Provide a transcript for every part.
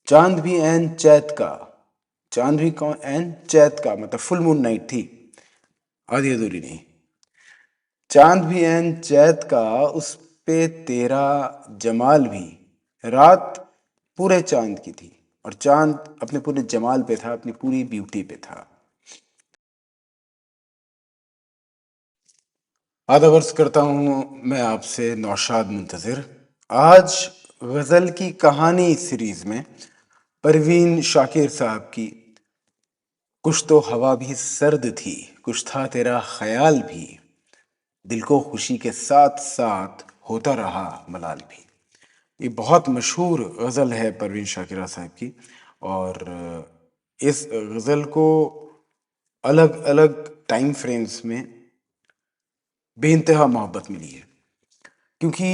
चांद भी ऐन चैत का। चांद भी कौन ऐन चैत का, मतलब फुल मून नाइट थी, आधी अधूरी नहीं। चांद भी ऐन चैत का, उस पे तेरा जमाल भी। रात पूरे चांद की थी और चांद अपने पूरे जमाल पे था, अपनी पूरी ब्यूटी पे था। आदाब अर्ज करता हूँ मैं आपसे नौशाद मुंतज़िर। आज गज़ल की कहानी सीरीज में परवीन शाकिर साहब की कुछ तो हवा भी सर्द थी, कुछ था तेरा ख्याल भी, दिल को खुशी के साथ साथ होता रहा मलाल भी। ये बहुत मशहूर गज़ल है परवीन शाकिरा साहब की। और इस गज़ल को अलग अलग टाइम फ्रेम्स में बेइंतहा मोहब्बत मिली है, क्योंकि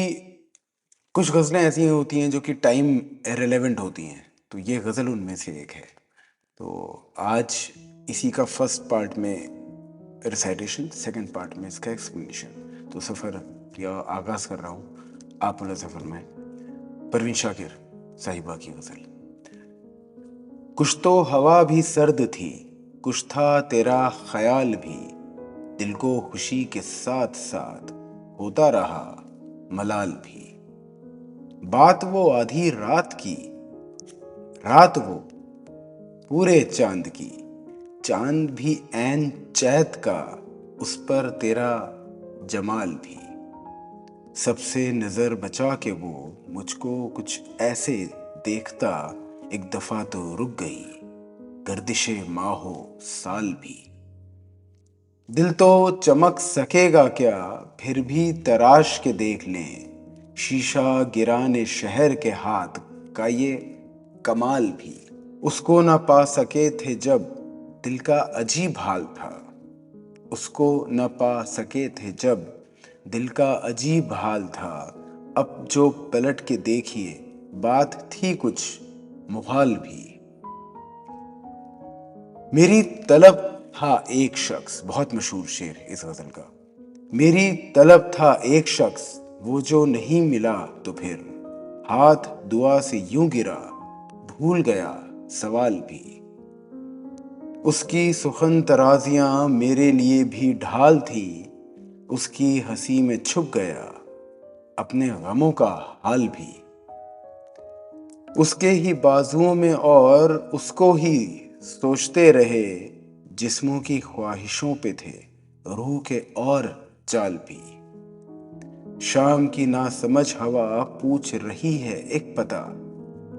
कुछ गज़लें ऐसी होती हैं जो कि टाइम रेलेवेंट होती हैं, तो ये गज़ल उनमें से एक है। तो आज इसी का फर्स्ट पार्ट में रिसाइटेशन, सेकंड पार्ट में इसका एक्सप्लेनेशन। तो सफ़र या आगाज़ कर रहा हूँ, आप वाला सफ़र में परवीन शाकिर साहिबा की गज़ल। कुछ तो हवा भी सर्द थी, कुछ था तेरा ख्याल भी, दिल को खुशी के साथ साथ होता रहा मलाल भी। बात वो आधी रात की, रात वो पूरे चांद की, चांद भी ऐन चैत का, उस पर तेरा जमाल भी। सबसे नजर बचा के वो मुझको कुछ ऐसे देखता, एक दफा तो रुक गई गर्दिशे माहो साल भी। दिल तो चमक सकेगा क्या, फिर भी तराश के देख लें, शीशा गिराने शहर के हाथ का ये कमाल भी। उसको न पा सके थे जब दिल का अजीब हाल था, उसको न पा सके थे जब दिल का अजीब हाल था। अब जो पलट के देखिए बात थी कुछ मुहाल भी। मेरी तलब था एक शख्स, बहुत मशहूर शेर इस गजल का। मेरी तलब था एक शख्स, वो जो नहीं मिला तो फिर हाथ दुआ से यूं गिरा, भूल गया सवाल भी। उसकी सुखन तराजियां मेरे लिए भी ढाल थी, उसकी हंसी में छुप गया अपने गमों का हाल भी। उसके ही बाजुओं में और उसको ही सोचते रहे, जिस्मों की ख्वाहिशों पे थे रूह के और चाल भी। शाम की नासमझ हवा पूछ रही है एक पता,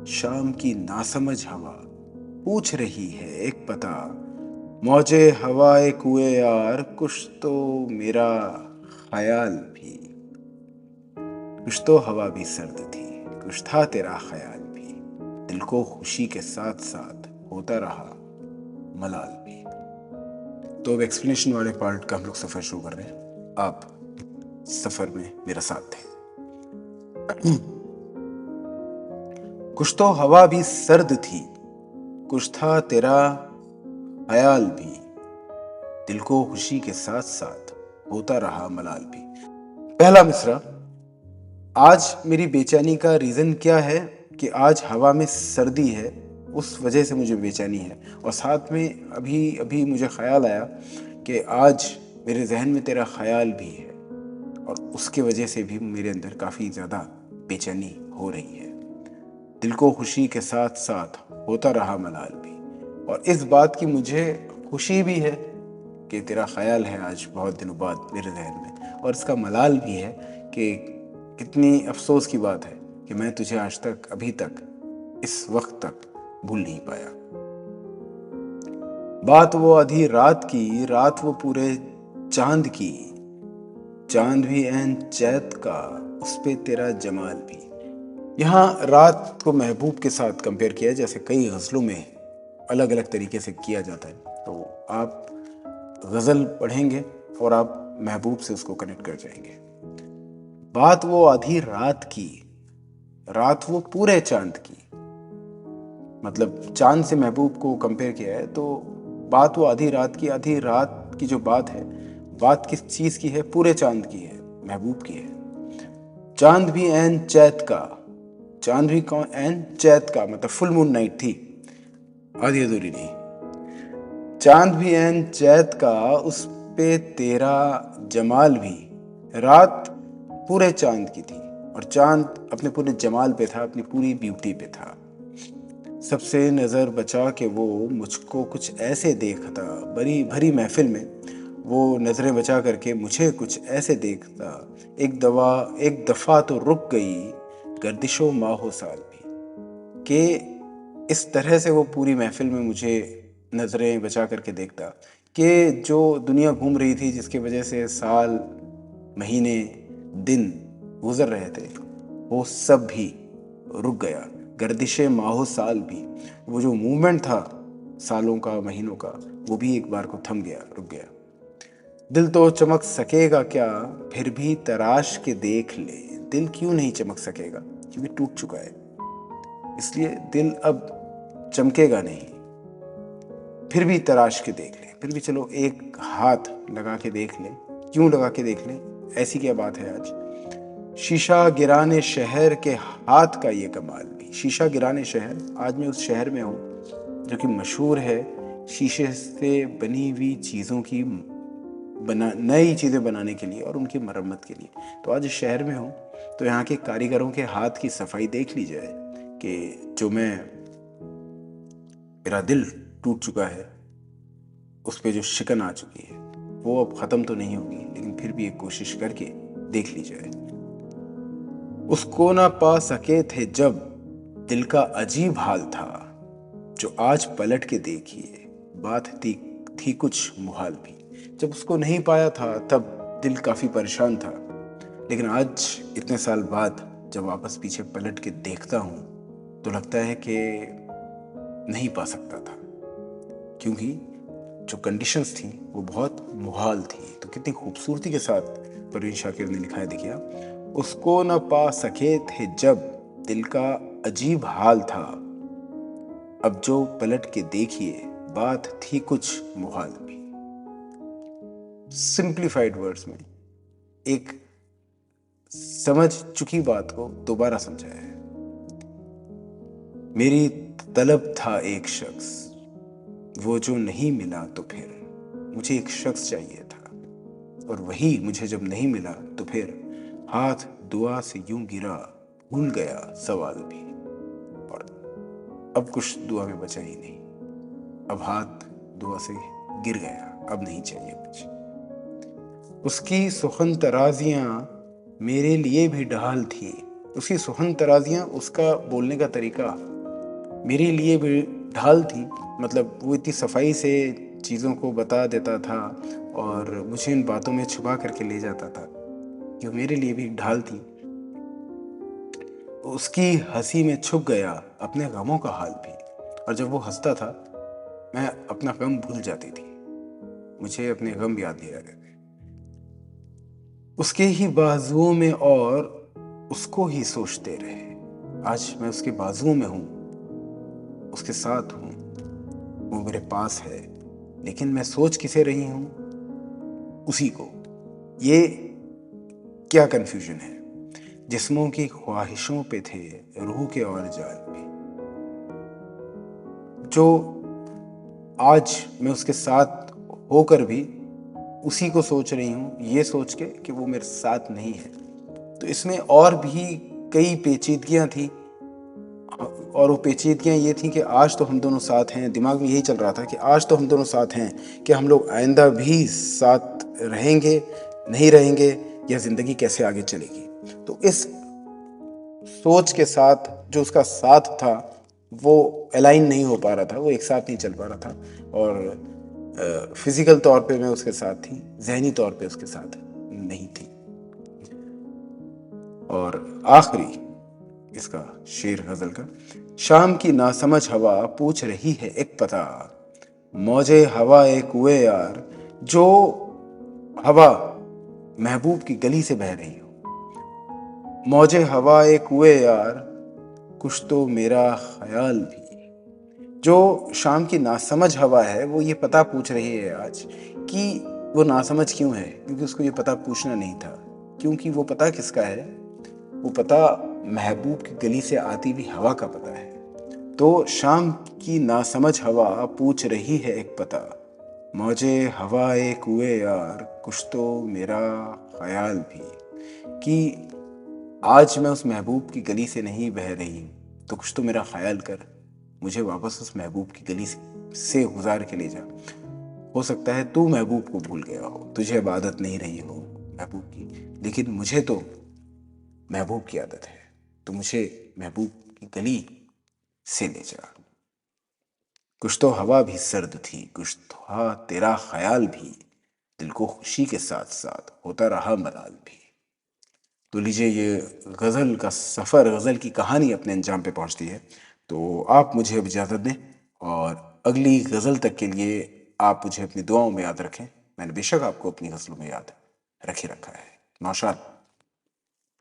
शाम की नासमझ हवा पूछ रही है एक पता, मौजे हवाए कुए यार कुछ तो मेरा ख्याल भी। कुछ तो हवा भी सर्द थी, कुछ था तेरा ख्याल भी, दिल को खुशी के साथ साथ होता रहा मलाल भी। तो अब एक्सप्लेनेशन वाले पार्ट का हम लोग सफर शुरू कर रहे हैं। आप सफर में मेरा साथ दें। कुछ तो हवा भी सर्द थी, कुछ था तेरा ख्याल भी, दिल को खुशी के साथ साथ होता रहा मलाल भी। पहला मिसरा। आज मेरी बेचैनी का रीज़न क्या है कि आज हवा में सर्दी है, उस वजह से मुझे बेचैनी है। और साथ में अभी अभी मुझे ख्याल आया कि आज मेरे जहन में तेरा ख्याल भी है, और उसके वजह से भी मेरे अंदर काफ़ी ज़्यादा बेचैनी हो रही है। दिल को खुशी के साथ साथ होता रहा मलाल भी। और इस बात की मुझे खुशी भी है कि तेरा ख्याल है आज बहुत दिनों बाद मेरे जहन में, और इसका मलाल भी है कि कितनी अफसोस की बात है कि मैं तुझे आज तक, अभी तक, इस वक्त तक भूल नहीं पाया। बात वो आधी रात की, रात वो पूरे चांद की, चांद भी ऐन चैत का, उस पे तेरा जमाल भी। यहाँ रात को महबूब के साथ कंपेयर किया है, जैसे कई गज़लों में अलग अलग तरीके से किया जाता है। तो आप गज़ल पढ़ेंगे और आप महबूब से उसको कनेक्ट कर जाएंगे। बात वो आधी रात की, रात वो पूरे चांद की, मतलब चांद से महबूब को कंपेयर किया है। तो बात वो आधी रात की, आधी रात की जो बात है, बात किस चीज़ की है? पूरे चांद की है, महबूब की है। चांद भी ऐन चैत का, चांद भी कौन एंड चैत का मतलब फुल मून नाइट थी, आधी अधूरी नहीं। चांद भी एंड चैत का, उस पे तेरा जमाल भी। रात पूरे चांद की थी और चांद अपने पूरे जमाल पे था, अपनी पूरी ब्यूटी पे था। सबसे नज़र बचा के वो मुझको कुछ ऐसे देखता, बड़ी भरी महफिल में वो नज़रें बचा करके मुझे कुछ ऐसे देखता। एक दफ़ा तो रुक गई गर्दिशो माहो साल भी, कि इस तरह से वो पूरी महफिल में मुझे नज़रें बचा करके देखता कि जो दुनिया घूम रही थी, जिसकी वजह से साल महीने दिन गुजर रहे थे, वो सब भी रुक गया। गर्दिशे माहो साल भी, वो जो मूवमेंट था सालों का महीनों का, वो भी एक बार को थम गया, रुक गया। दिल तो चमक सकेगा क्या, फिर भी तराश के देख ले। दिल क्यों नहीं चमक सकेगा, क्योंकि टूट चुका है, इसलिए दिल अब चमकेगा नहीं। फिर भी तराश के देख ले, फिर भी चलो एक हाथ लगा के देख ले। क्यों लगा के देख ले, ऐसी क्या बात है आज। शीशा गिराने शहर के हाथ का ये कमाल भी। शीशा गिराने शहर, आज मैं उस शहर में हूँ जो कि मशहूर है शीशे से बनी हुई चीज़ों की नई चीज़ें बनाने के लिए और उनकी मरम्मत के लिए। तो आज इस शहर में हूँ तो यहाँ के कारीगरों के हाथ की सफाई देख ली जाए कि जो मेरा दिल टूट चुका है, उस पर जो शिकन आ चुकी है, वो अब ख़त्म तो नहीं होगी, लेकिन फिर भी एक कोशिश करके देख ली जाए। उसको ना पा सके थे जब, दिल का अजीब हाल था, जो आज पलट के देखिए बात थी कुछ मुहाल भी। जब उसको नहीं पाया था तब दिल काफ़ी परेशान था, लेकिन आज इतने साल बाद जब वापस पीछे पलट के देखता हूँ तो लगता है कि नहीं पा सकता था, क्योंकि जो कंडीशंस थी वो बहुत मुहाल थी। तो कितनी खूबसूरती के साथ परवीन शाकिर ने लिखा है, देखिए। उसको न पा सके थे जब, दिल का अजीब हाल था, अब जो पलट के देखिए बात थी कुछ मुहाल भी। सिंप्लीफाइड वर्ड्स में एक समझ चुकी बात को दोबारा समझाया है। मेरी तलब था एक शख्स, वो जो नहीं मिला तो फिर मुझे एक शख्स चाहिए था, और वही मुझे जब नहीं मिला तो फिर हाथ दुआ से यूं गिरा, भूल गया सवाल भी। और अब कुछ दुआ में बचा ही नहीं, अब हाथ दुआ से गिर गया, अब नहीं चाहिए कुछ। उसकी सुखन तराजियां मेरे लिए भी ढाल थी। उसकी सुखन तराजियां, उसका बोलने का तरीका मेरे लिए भी ढाल थी, मतलब वो इतनी सफाई से चीज़ों को बता देता था और मुझे इन बातों में छुपा करके ले जाता था, जो मेरे लिए भी ढाल थी। उसकी हंसी में छुप गया अपने गमों का हाल भी, और जब वो हंसता था मैं अपना गम भूल जाती थी, मुझे अपने गम याद नहीं रहते थे। उसके ही बाजुओं में और उसको ही सोचते रहे। आज मैं उसके बाजुओं में हूँ, उसके साथ हूँ, वो मेरे पास है, लेकिन मैं सोच किसे रही हूँ, उसी को। ये क्या कंफ्यूजन है। जिस्मों की ख्वाहिशों पे थे रूह के और जाल पे, जो आज मैं उसके साथ होकर भी उसी को सोच रही हूँ, ये सोच के कि वो मेरे साथ नहीं है। तो इसमें और भी कई पेचीदगियाँ थी, और वो पेचीदगियाँ ये थी कि आज तो हम दोनों साथ हैं। दिमाग में यही चल रहा था कि आज तो हम दोनों साथ हैं, कि हम लोग आइंदा भी साथ रहेंगे, नहीं रहेंगे, या ज़िंदगी कैसे आगे चलेगी। तो इस सोच के साथ जो उसका साथ था वो अलाइन नहीं हो पा रहा था, वो एक साथ नहीं चल पा रहा था। और फिजिकल तौर पे मैं उसके साथ थी, जहनी तौर पे उसके साथ नहीं थी। और आखिरी इसका शेर गजल का, शाम की नासमझ हवा पूछ रही है एक पता, मौजे हवा एक कुए यार, जो हवा महबूब की गली से बह रही हो। मौजे हवा एक कुए यार, कुछ तो मेरा ख्याल भी। जो शाम की नासमझ हवा है वो ये पता पूछ रही है आज कि वो नासमझ क्यों है, क्योंकि उसको ये पता पूछना नहीं था। क्योंकि वो पता किसका है, वो पता महबूब की गली से आती हुई हवा का पता है। तो शाम की नासमझ हवा पूछ रही है एक पता, मौजे हवा एक कुए यार, कुछ तो मेरा ख्याल भी, कि आज मैं उस महबूब की गली से नहीं बह रही हूँ, तो कुछ तो मेरा ख्याल कर, मुझे वापस उस महबूब की गली से गुजार के ले जा। हो सकता है तू महबूब को भूल गया हो, तुझे अब आदत नहीं रही हो महबूब की, लेकिन मुझे तो महबूब की आदत है, तो मुझे महबूब की गली से ले जा। कुछ तो हवा भी सर्द थी, कुछ था तेरा ख्याल भी, दिल को खुशी के साथ साथ होता रहा मलाल भी। तो लीजिए, ये गज़ल का सफ़र, गज़ल की कहानी अपने अंजाम पे पहुंचती है। तो आप मुझे अब इजाज़त दें, और अगली गज़ल तक के लिए आप मुझे अपनी दुआओं में याद रखें। मैंने बेशक आपको अपनी गज़लों में याद रखे रखा है। नौशाद,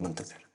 मुंतज़िर।